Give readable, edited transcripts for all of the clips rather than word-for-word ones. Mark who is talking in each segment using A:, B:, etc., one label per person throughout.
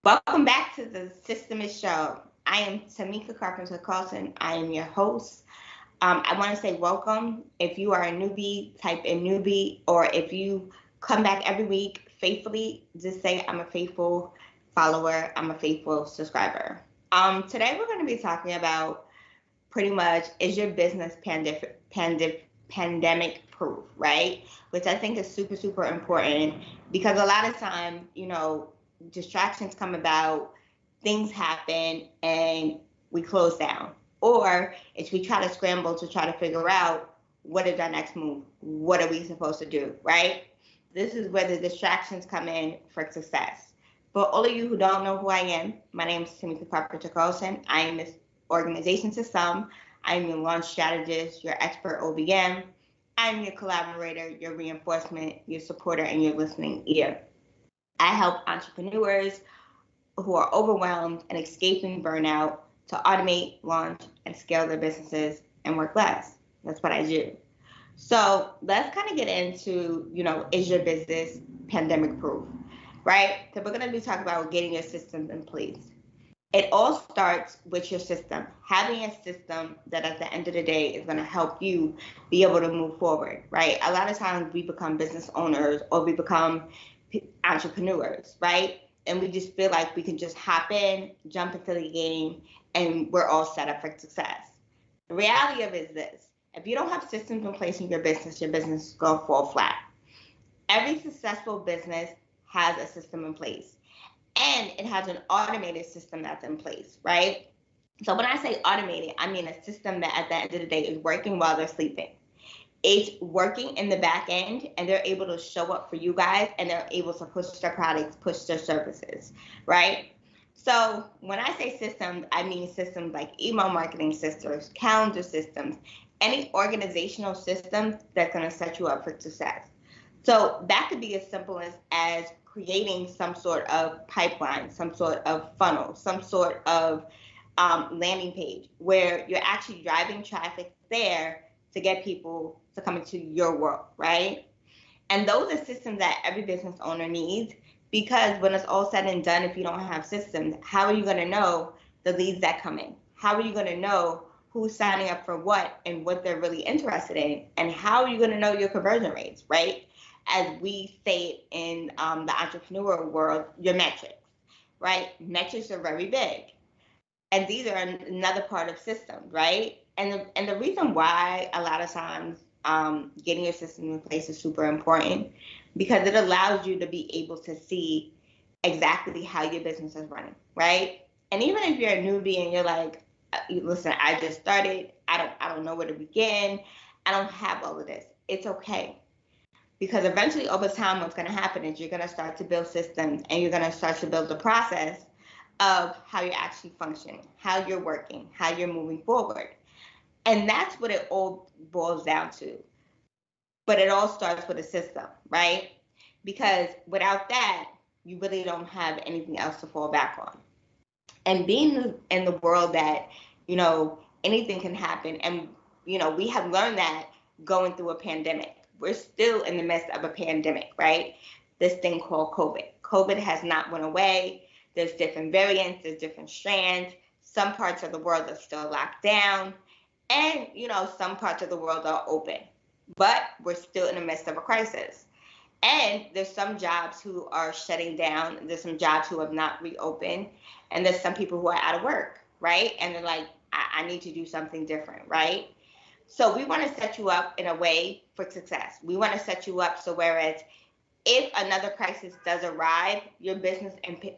A: Welcome back to the Systemish show. I am Tamika Carpenter Carlson. I am your host. I want to say welcome. If you are a newbie, type in newbie, or if you come back every week faithfully, just say I'm a faithful follower. I'm a faithful subscriber. Today we're going to be talking about pretty much is your business pandemic proof, right? Which I think is super, super important because a lot of time, distractions come about, things happen, and we close down. Or if we try to scramble to try to figure out what is our next move, what are we supposed to do, right? This is where the distractions come in for success. For all of you who don't know who I am, my name is Timothy Carpenter Carlson. I am this organization to some. I'm your launch strategist, your expert OBM. I'm your collaborator, your reinforcement, your supporter, and your listening ear. I help entrepreneurs who are overwhelmed and escaping burnout to automate, launch, and scale their businesses and work less. That's what I do. So let's kind of get into, is your business pandemic proof, right? So we're going to be talking about getting your systems in place. It all starts with your system, having a system that at the end of the day is going to help you be able to move forward, right? A lot of times we become business owners or we become entrepreneurs, right? And we just feel like we can just hop in, jump into the game, and we're all set up for success. The reality of it is this. If you don't have systems in place in your business is going to fall flat. Every successful business has a system in place, and it has an automated system that's in place, right? So when I say automated, I mean a system that at the end of the day is working while they're sleeping. It's working in the back end, and they're able to show up for you guys, and they're able to push their products, push their services, right? So when I say systems, I mean systems like email marketing systems, calendar systems, any organizational system that's going to set you up for success. So that could be as simple as creating some sort of pipeline, some sort of funnel, some sort of landing page where you're actually driving traffic there to get people to come into your world, right? And those are systems that every business owner needs, because when it's all said and done, if you don't have systems, how are you going to know the leads that come in? How are you going to know who's signing up for what and what they're really interested in? And how are you going to know your conversion rates, right? As we say in the entrepreneurial world, your metrics, right? Metrics are very big. And these are another part of systems, right? And the reason why a lot of times getting your system in place is super important, because it allows you to be able to see exactly how your business is running, right? And even if you're a newbie and you're like, listen, I just started, I don't know where to begin, I don't have all of this. It's okay. Because eventually over time, what's going to happen is you're going to start to build systems, and you're going to start to build the process of how you're actually functioning, how you're working, how you're moving forward. And that's what it all boils down to. But it all starts with a system, right? Because without that, you really don't have anything else to fall back on. And being in the world that, anything can happen. And, we have learned that going through a pandemic. We're still in the midst of a pandemic, right? This thing called COVID. COVID has not went away. There's different variants, there's different strands. Some parts of the world are still locked down. And, some parts of the world are open. But we're still in the midst of a crisis. And there's some jobs who are shutting down. There's some jobs who have not reopened. And there's some people who are out of work, right? And they're like, I need to do something different, right? So we want to set you up in a way for success. We want to set you up so whereas if another crisis does arrive, your business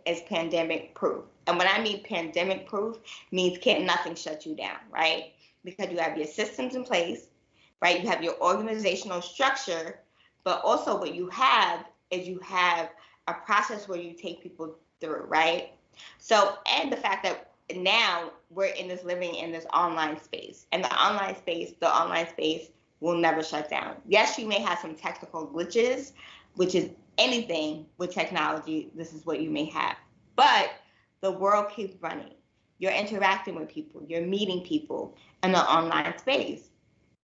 A: is pandemic proof. And when I mean pandemic proof, means can't nothing shut you down, right? Because you have your systems in place, right? You have your organizational structure, but also what you have is you have a process where you take people through, right? So, and the fact that now we're living in this online space, and the online space will never shut down. Yes, you may have some technical glitches, which is anything with technology, this is what you may have. But the world keeps running. You're interacting with people, you're meeting people in the online space.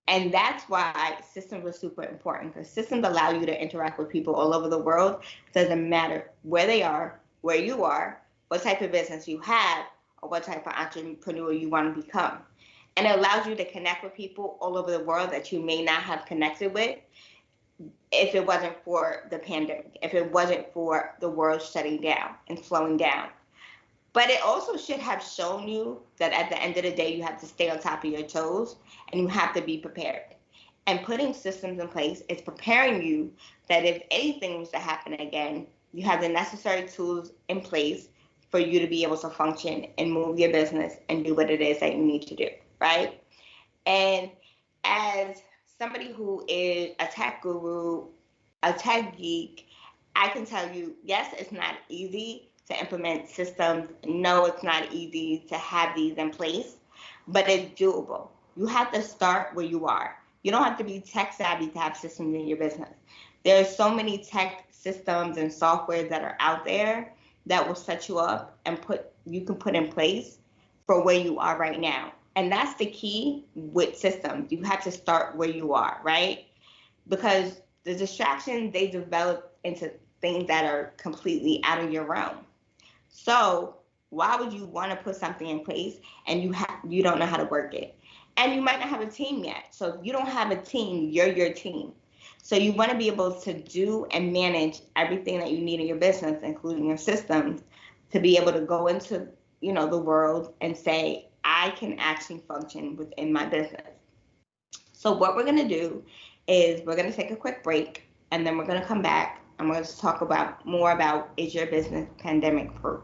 A: And that's why systems are super important, because systems allow you to interact with people all over the world. It doesn't matter where they are, where you are, what type of business you have, or what type of entrepreneur you want to become. And it allows you to connect with people all over the world that you may not have connected with if it wasn't for the pandemic, if it wasn't for the world shutting down and slowing down. But it also should have shown you that at the end of the day, you have to stay on top of your toes and you have to be prepared. And putting systems in place is preparing you that if anything was to happen again, you have the necessary tools in place for you to be able to function and move your business and do what it is that you need to do, right? And as somebody who is a tech guru, a tech geek, I can tell you, yes, it's not easy to implement systems. No, it's not easy to have these in place, but it's doable. You have to start where you are. You don't have to be tech savvy to have systems in your business. There's so many tech systems and software that are out there that will set you up and you can put in place for where you are right now. And that's the key with systems. You have to start where you are, right? Because the distractions, they develop into things that are completely out of your realm. So why would you want to put something in place and you don't know how to work it? And you might not have a team yet. So if you don't have a team, you're your team. So you want to be able to do and manage everything that you need in your business, including your systems, to be able to go into, the world and say, I can actually function within my business. So what we're going to do is we're going to take a quick break, and then we're going to come back and we're going to talk more about, is your business pandemic proof?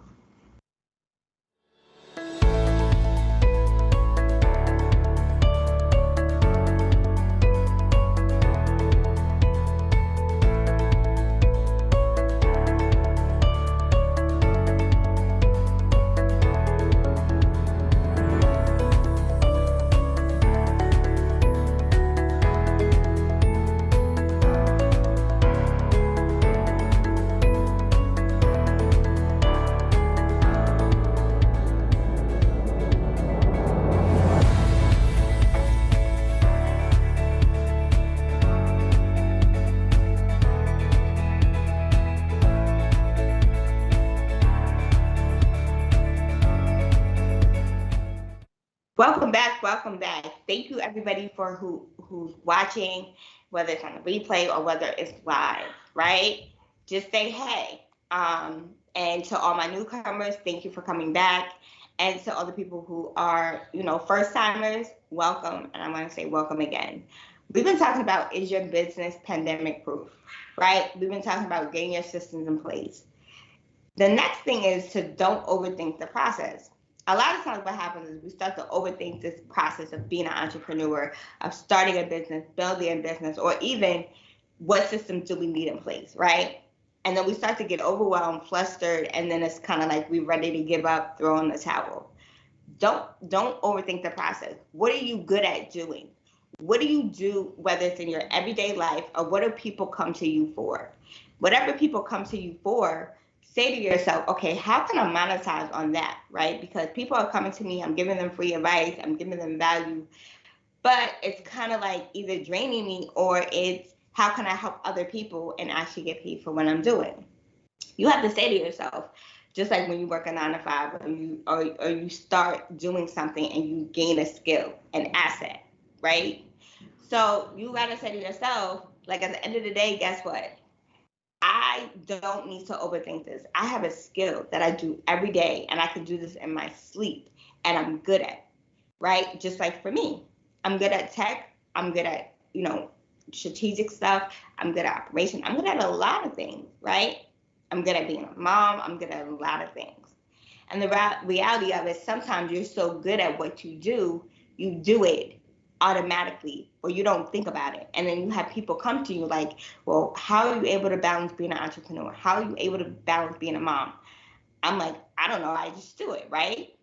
A: Welcome back. Thank you everybody for who's watching, whether it's on the replay or whether it's live, right? Just say hey. And to all my newcomers, thank you for coming back. And to all the people who are, first timers, welcome. And I want to say welcome again. We've been talking about, is your business pandemic proof, right? We've been talking about getting your systems in place. The next thing is to don't overthink the process. A lot of times what happens is we start to overthink this process of being an entrepreneur, of starting a business, building a business, or even what systems do we need in place, right? And then we start to get overwhelmed, flustered, and then it's kind of like we're ready to give up, throw in the towel. Don't overthink the process. What are you good at doing? What do you do, whether it's in your everyday life, or what do people come to you for? Whatever people come to you for, say to yourself, okay, how can I monetize on that, right? Because people are coming to me, I'm giving them free advice, I'm giving them value, but it's kind of like either draining me or it's how can I help other people and actually get paid for what I'm doing? You have to say to yourself, just like when you work a 9 to 5 or you start doing something and you gain a skill, an asset, right? So you got to say to yourself, like at the end of the day, guess what? I don't need to overthink this. I have a skill that I do every day, and I can do this in my sleep, and I'm good at, right? Just like for me, I'm good at tech. I'm good at, strategic stuff. I'm good at operation. I'm good at a lot of things, right? I'm good at being a mom. I'm good at a lot of things. And the reality of it, sometimes you're so good at what you do it automatically, or you don't think about it. And then you have people come to you like, well, how are you able to balance being an entrepreneur? How are you able to balance being a mom? I'm like, I don't know. I just do it, right?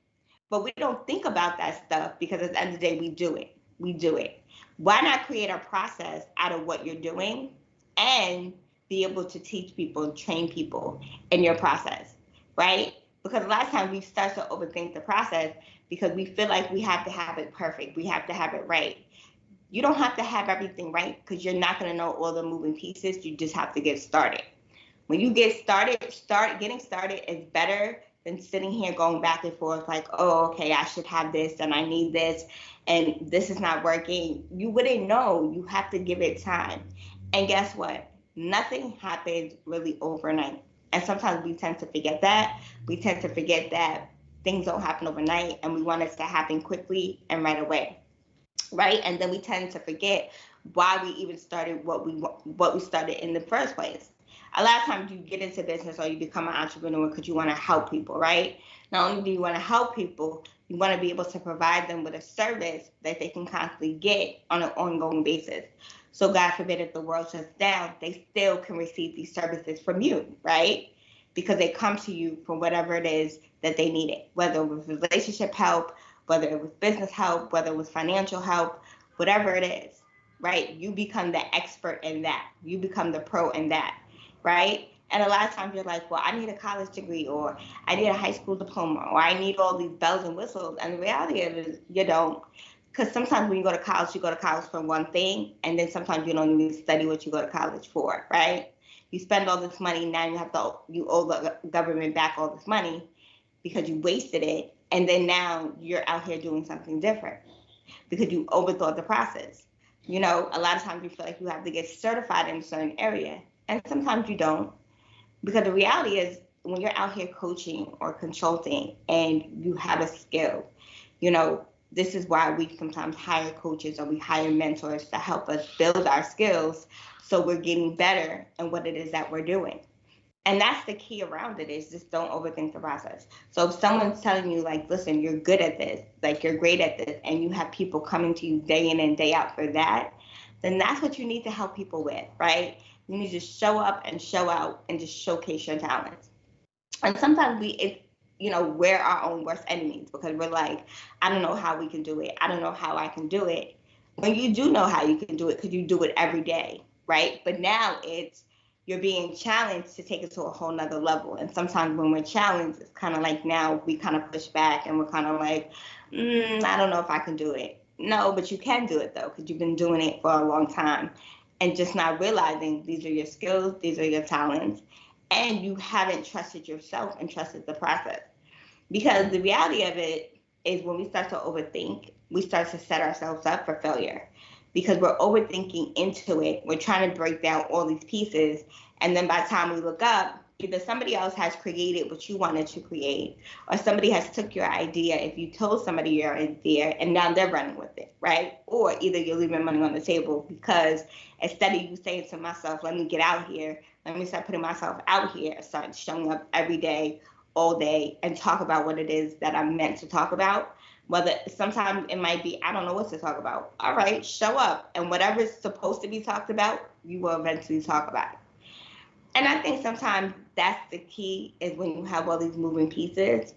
A: But we don't think about that stuff because at the end of the day, we do it. We do it. Why not create a process out of what you're doing and be able to teach people, train people in your process, right? Because a lot of times we start to overthink the process because we feel like we have to have it perfect. We have to have it right. You don't have to have everything right because you're not going to know all the moving pieces. You just have to get started. When you get started, getting started is better than sitting here going back and forth like, oh, okay, I should have this and I need this and this is not working. You wouldn't know. You have to give it time. And guess what? Nothing happens really overnight. And sometimes we tend to forget that. We tend to forget that things don't happen overnight and we want it to happen quickly and right away. Right? And then we tend to forget why we even started what we started in the first place. A lot of times you get into business or you become an entrepreneur because you want to help people, right? Not only do you want to help people, you want to be able to provide them with a service that they can constantly get on an ongoing basis. So God forbid if the world shuts down, they still can receive these services from you, right? Because they come to you for whatever it is that they needed, whether it was relationship help, whether it was business help, whether it was financial help, whatever it is, right? You become the expert in that. You become the pro in that, right? And a lot of times you're like, well, I need a college degree, or I need a high school diploma, or I need all these bells and whistles. And the reality of it is you don't. Because sometimes when you go to college for one thing, and then sometimes you don't even study what you go to college for, right? You spend all this money, now you owe the government back all this money because you wasted it, and then now you're out here doing something different because you overthought the process. You know, a lot of times you feel like you have to get certified in a certain area, and sometimes you don't, because the reality is when you're out here coaching or consulting and you have a skill, you know, this is why we sometimes hire coaches or we hire mentors to help us build our skills so we're getting better in what it is that we're doing. And that's the key around it, is just don't overthink the process. So if someone's telling you like, listen, you're good at this, like you're great at this, and you have people coming to you day in and day out for that, then that's what you need to help people with, right? You need to show up and show out and just showcase your talents. And sometimes we're our own worst enemies because we're like, I don't know how we can do it. I don't know how I can do it. When you do know how you can do it because you do it every day, right? But now you're being challenged to take it to a whole nother level. And sometimes when we're challenged, it's kind of like now we kind of push back and we're kind of like, I don't know if I can do it. No, but you can do it though, because you've been doing it for a long time and just not realizing these are your skills, these are your talents, and you haven't trusted yourself and trusted the process. Because the reality of it is when we start to overthink, we start to set ourselves up for failure because we're overthinking into it. We're trying to break down all these pieces. And then by the time we look up, either somebody else has created what you wanted to create, or somebody has took your idea if you told somebody your idea and now they're running with it, right? Or either you're leaving money on the table because instead of you saying to myself, let me get out here, let me start putting myself out here, start showing up every day, all day, and talk about what it is that I'm meant to talk about. Whether sometimes it might be, I don't know what to talk about. All right, show up. And whatever's supposed to be talked about, you will eventually talk about it. And I think sometimes that's the key, is when you have all these moving pieces,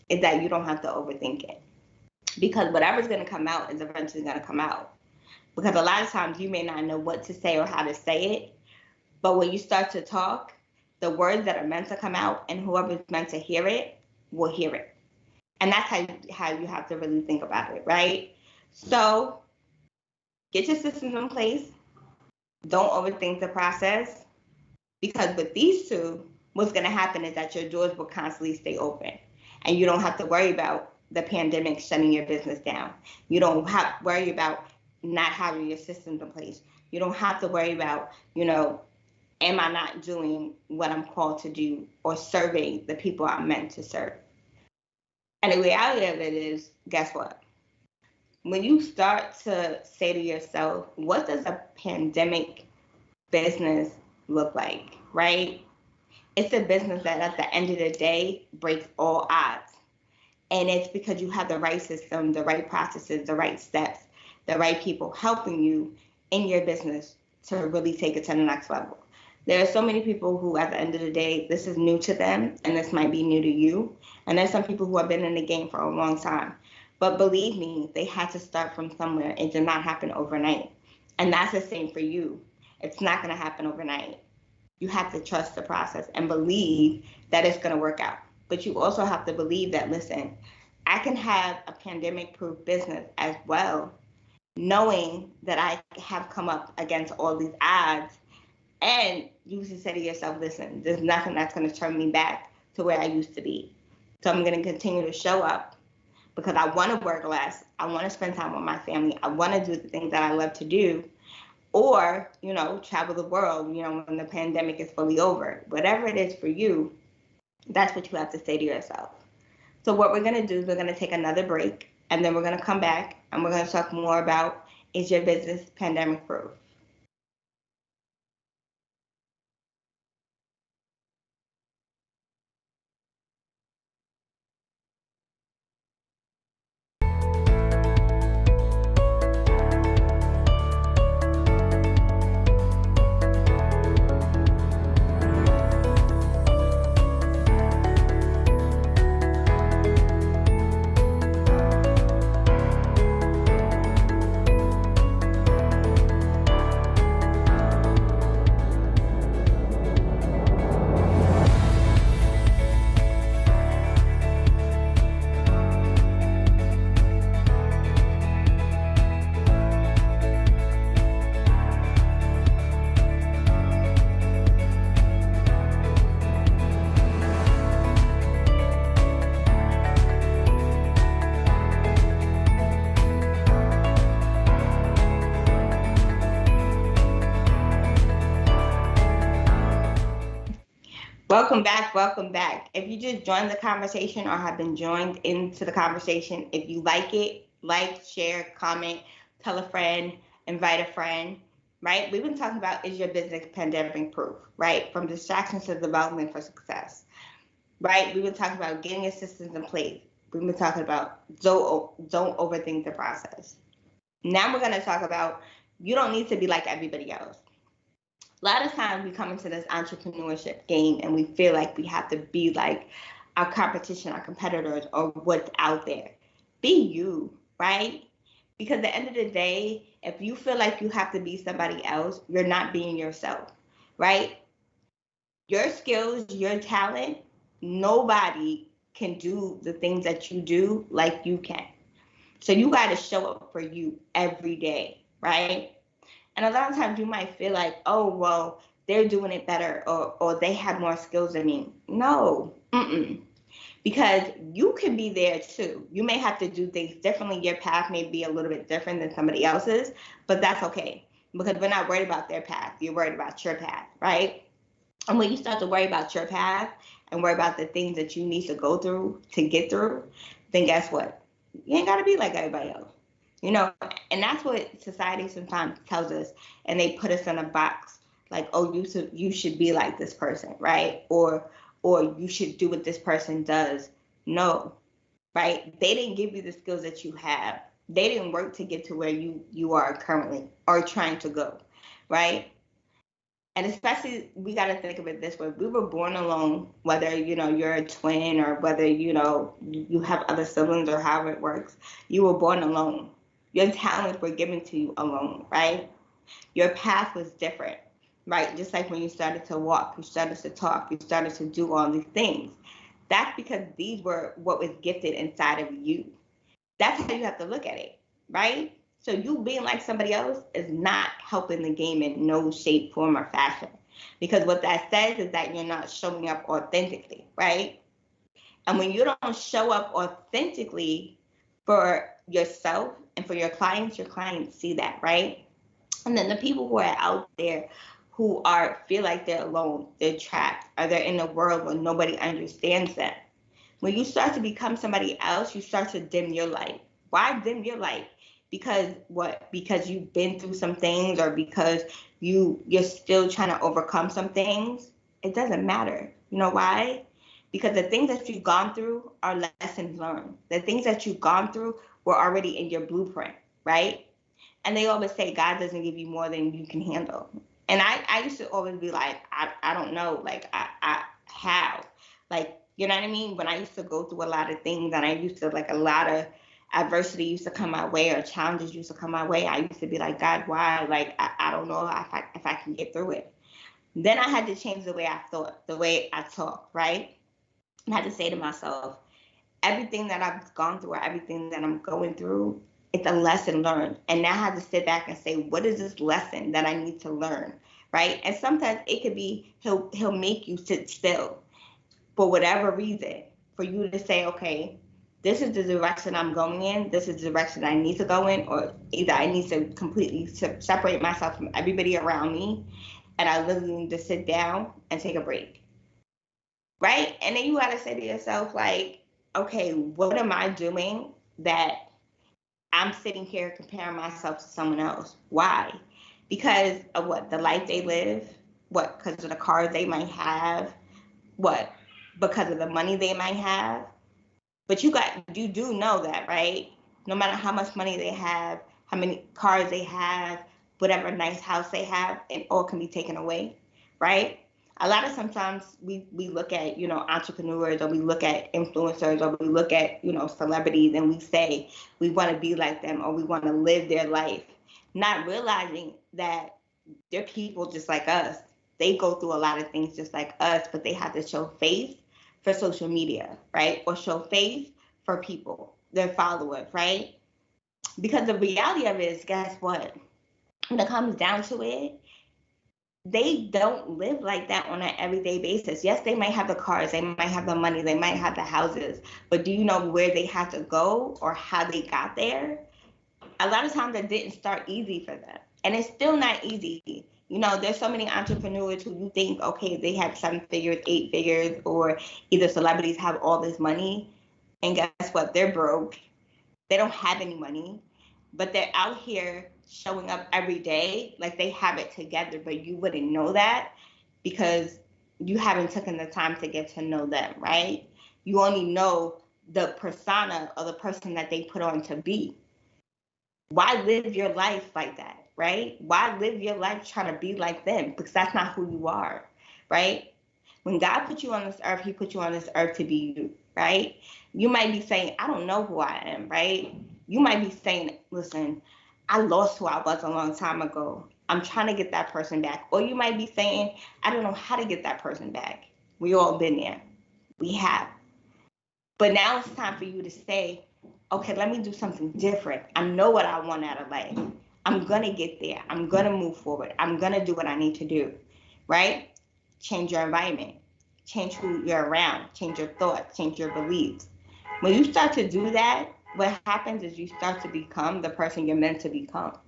A: is that you don't have to overthink it. Because whatever's going to come out is eventually going to come out. Because a lot of times you may not know what to say or how to say it, but when you start to talk, the words that are meant to come out and whoever's meant to hear it will hear it. And that's how you have to really think about it, right? So get your systems in place. Don't overthink the process. Because with these two, what's going to happen is that your doors will constantly stay open. And you don't have to worry about the pandemic shutting your business down. You don't have to worry about not having your systems in place. You don't have to worry about, am I not doing what I'm called to do or serving the people I'm meant to serve? And the reality of it is, guess what? When you start to say to yourself, what does a pandemic business look like, right? It's a business that at the end of the day breaks all odds. And it's because you have the right system, the right processes, the right steps, the right people helping you in your business to really take it to the next level. There are so many people who, at the end of the day, this is new to them, and this might be new to you. And there's some people who have been in the game for a long time. But believe me, they had to start from somewhere. It did not happen overnight. And that's the same for you. It's not going to happen overnight. You have to trust the process and believe that it's going to work out. But you also have to believe that, listen, I can have a pandemic-proof business as well, knowing that I have come up against all these odds. And you should say to yourself, listen, there's nothing that's going to turn me back to where I used to be. So I'm going to continue to show up because I want to work less. I want to spend time with my family. I want to do the things that I love to do. Or, travel the world, when the pandemic is fully over. Whatever it is for you, that's what you have to say to yourself. So what we're going to do is we're going to take another break, and then we're going to come back and we're going to talk more about, is your business pandemic proof? Welcome back. Welcome back. If you just joined the conversation or have been joined into the conversation, if you like it, like, share, comment, tell a friend, invite a friend, right? We've been talking about, is your business pandemic proof, right? From distractions to development for success, right? We've been talking about getting your systems in place. We've been talking about don't overthink the process. Now we're going to talk about, you don't need to be like everybody else. A lot of times we come into this entrepreneurship game and we feel like we have to be like our competition, our competitors, or what's out there. Be you, right? Because at the end of the day, if you feel like you have to be somebody else, you're not being yourself, right? Your skills, your talent, nobody can do the things that you do like you can. So you got to show up for you every day, right? And a lot of times you might feel like, oh, well, they're doing it better, or they have more skills than me. No, because you can be there too. You may have to do things differently. Your path may be a little bit different than somebody else's, but that's okay because we're not worried about their path. You're worried about your path, right? And when you start to worry about your path and worry about the things that you need to go through to get through, then guess what? You ain't got to be like everybody else. And that's what society sometimes tells us, and they put us in a box like, oh, you should be like this person, right? Or you should do what this person does. No, right? They didn't give you the skills that you have. They didn't work to get to where you are currently or trying to go, right? And especially, we got to think of it this way. We were born alone, whether, you're a twin or whether, you have other siblings or however it works. You were born alone. Your talents were given to you alone, right? Your path was different, right? Just like when you started to walk, you started to talk, you started to do all these things. That's because these were what was gifted inside of you. That's how you have to look at it, right? So you being like somebody else is not helping the game in no shape, form, or fashion. Because what that says is that you're not showing up authentically, right? And when you don't show up authentically for yourself and for your clients see that, right? And then the people who are out there who feel like they're alone, they're trapped, or they're in a world where nobody understands them. When you start to become somebody else, you start to dim your light. Why dim your light? Because what? Because you've been through some things, or because you're still trying to overcome some things? It doesn't matter. You know why? Because the things that you've gone through are lessons learned. The things that you've gone through were already in your blueprint, right? And they always say God doesn't give you more than you can handle. And I used to always be like, I don't know, like, I how? Like, you know what I mean? When I used to go through a lot of things, and I used to, like, a lot of adversity used to come my way, or challenges used to come my way, I used to be like, God, why? Like, I don't know if I can get through it. Then I had to change the way I thought, the way I talk, right? I had to say to myself, everything that I've gone through, or everything that I'm going through, it's a lesson learned. And now I have to sit back and say, what is this lesson that I need to learn, right? And sometimes it could be he'll make you sit still for whatever reason, for you to say, okay, this is the direction I'm going in. This is the direction I need to go in, or either I need to completely separate myself from everybody around me, and I literally need to sit down and take a break, right? And then you got to say to yourself, like, okay, what am I doing that I'm sitting here comparing myself to someone else? Why? Because of what? The life they live? What? Because of the cars they might have? What? Because of the money they might have? But you do know that, right? No matter how much money they have, how many cars they have, whatever nice house they have, it all can be taken away, right? A lot of sometimes we look at, entrepreneurs, or we look at influencers, or we look at, celebrities, and we say we want to be like them, or we want to live their life, not realizing that they're people just like us. They go through a lot of things just like us, but they have to show face for social media, right? Or show face for people, their followers, right? Because the reality of it is, guess what? When it comes down to it, they don't live like that on an everyday basis. Yes, they might have the cars, they might have the money, they might have the houses, but do you know where they had to go or how they got there? A lot of times it didn't start easy for them. And it's still not easy. There's so many entrepreneurs who you think, okay, they have 7 figures, 8 figures, or either celebrities have all this money. And guess what? They're broke. They don't have any money, but they're out here showing up every day like they have it together, but you wouldn't know that because you haven't taken the time to get to know them, right? You only know the persona or the person that they put on to be. Why live your life like that, right? Why live your life trying to be like them? Because that's not who you are, right? When God put you on this earth, he put you on this earth to be you, right? You might be saying, I don't know who I am, right? You might be saying, listen, I lost who I was a long time ago. I'm trying to get that person back. Or you might be saying, I don't know how to get that person back. We all been there. We have. But now it's time for you to say, okay, let me do something different. I know what I want out of life. I'm going to get there. I'm going to move forward. I'm going to do what I need to do, right? Change your environment. Change who you're around. Change your thoughts. Change your beliefs. When you start to do that, what happens is you start to become the person you're meant to become.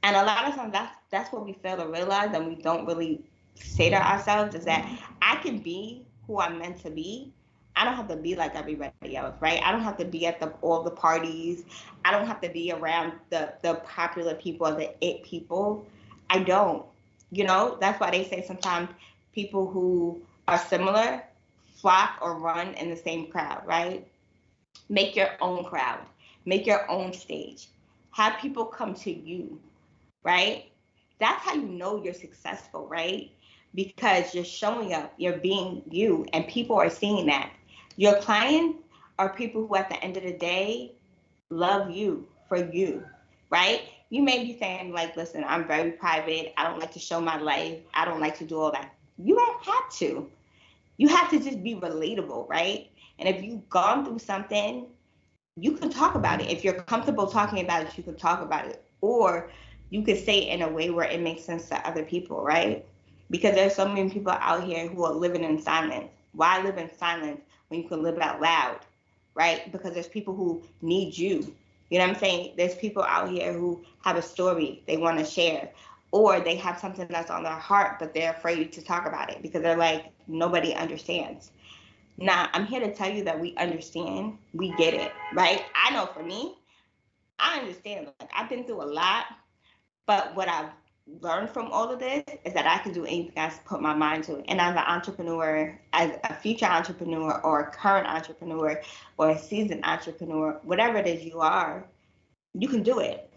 A: And a lot of times that's what we fail to realize, and we don't really say to ourselves, is that I can be who I'm meant to be. I don't have to be like everybody else, right? I don't have to be at all the parties. I don't have to be around the popular people or the it people. I don't. That's why they say sometimes people who are similar flock or run in the same crowd, right? Make your own crowd. Make your own stage. Have people come to you, right? That's how you know you're successful, right? Because you're showing up, you're being you, and people are seeing that. Your clients are people who, at the end of the day, love you for you, right? You may be saying, like, listen, I'm very private. I don't like to show my life. I don't like to do all that. You don't have to. You have to just be relatable, right? And if you've gone through something, you can talk about it. If you're comfortable talking about it, you can talk about it. Or you could say it in a way where it makes sense to other people, right? Because there's so many people out here who are living in silence. Why live in silence when you can live out loud, right? Because there's people who need you. You know what I'm saying? There's people out here who have a story they want to share, or they have something that's on their heart, but they're afraid to talk about it because they're like, nobody understands. Now, I'm here to tell you that we understand, we get it, right? I know for me, I understand. Like, I've been through a lot, but what I've learned from all of this is that I can do anything I put my mind to. And as an entrepreneur, as a future entrepreneur, or a current entrepreneur, or a seasoned entrepreneur, whatever it is you are, you can do it.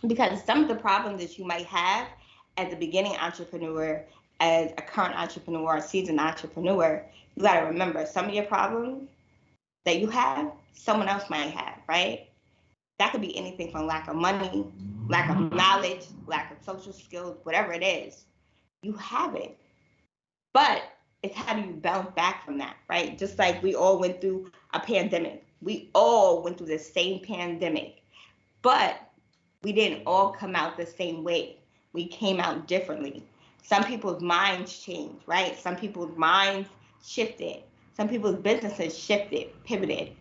A: Because some of the problems that you might have as a beginning entrepreneur, as a current entrepreneur, or a seasoned entrepreneur, you got to remember some of your problems that you have, someone else might have, right? That could be anything from lack of money, lack of knowledge, lack of social skills, whatever it is. You have it. But it's how do you bounce back from that, right? Just like we all went through a pandemic. We all went through the same pandemic. But we didn't all come out the same way. We came out differently. Some people's minds changed, right? Some people's minds shifted. Some people's businesses shifted, pivoted.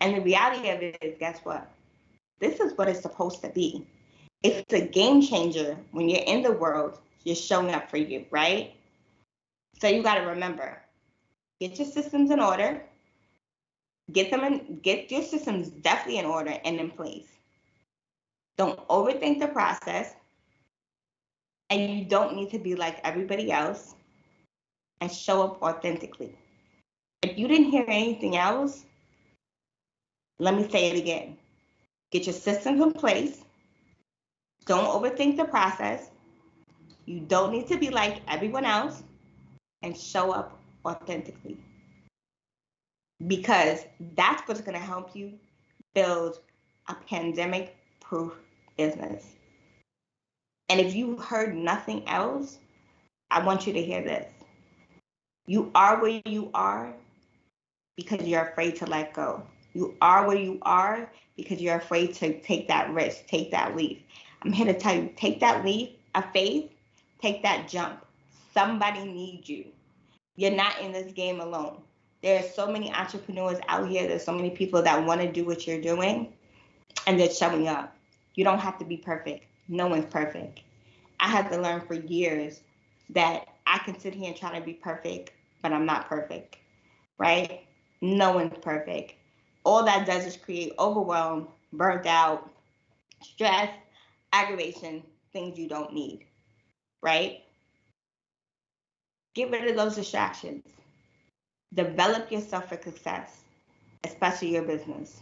A: And the reality of it is, guess what? This is what it's supposed to be. It's a game changer when you're in the world, you're showing up for you, right? So you got to remember, get your systems in order, get your systems definitely in order and in place. Don't overthink the process, and you don't need to be like everybody else, and show up authentically. If you didn't hear anything else, let me say it again. Get your systems in place. Don't overthink the process. You don't need to be like everyone else, and show up authentically. Because that's what's going to help you build a pandemic proof business. And if you heard nothing else, I want you to hear this. You are where you are because you're afraid to let go. You are where you are because you're afraid to take that risk, take that leap. I'm here to tell you, take that leap of faith, take that jump. Somebody needs you. You're not in this game alone. There are so many entrepreneurs out here. There's so many people that want to do what you're doing, and they're showing up. You don't have to be perfect. No one's perfect. I had to learn for years that I can sit here and try to be perfect, but I'm not perfect, right? No one's perfect. All that does is create overwhelm, burnt out, stress, aggravation, things you don't need, right? Get rid of those distractions. Develop yourself for success, especially your business.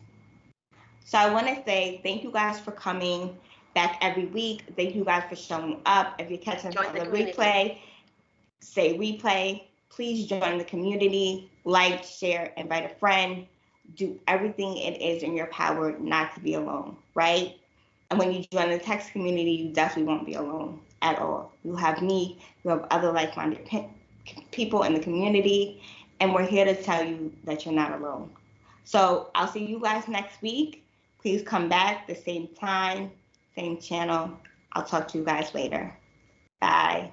A: So I want to say thank you guys for coming back every week. Thank you guys for showing up. If you're catching us on the replay, say replay. Please join the community, like, share, invite a friend. Do everything it is in your power not to be alone, right? And when you join the text community, you definitely won't be alone at all. You have me, you have other like-minded people in the community, and we're here to tell you that you're not alone. So I'll see you guys next week. Please come back the same time, same channel. I'll talk to you guys later. Bye.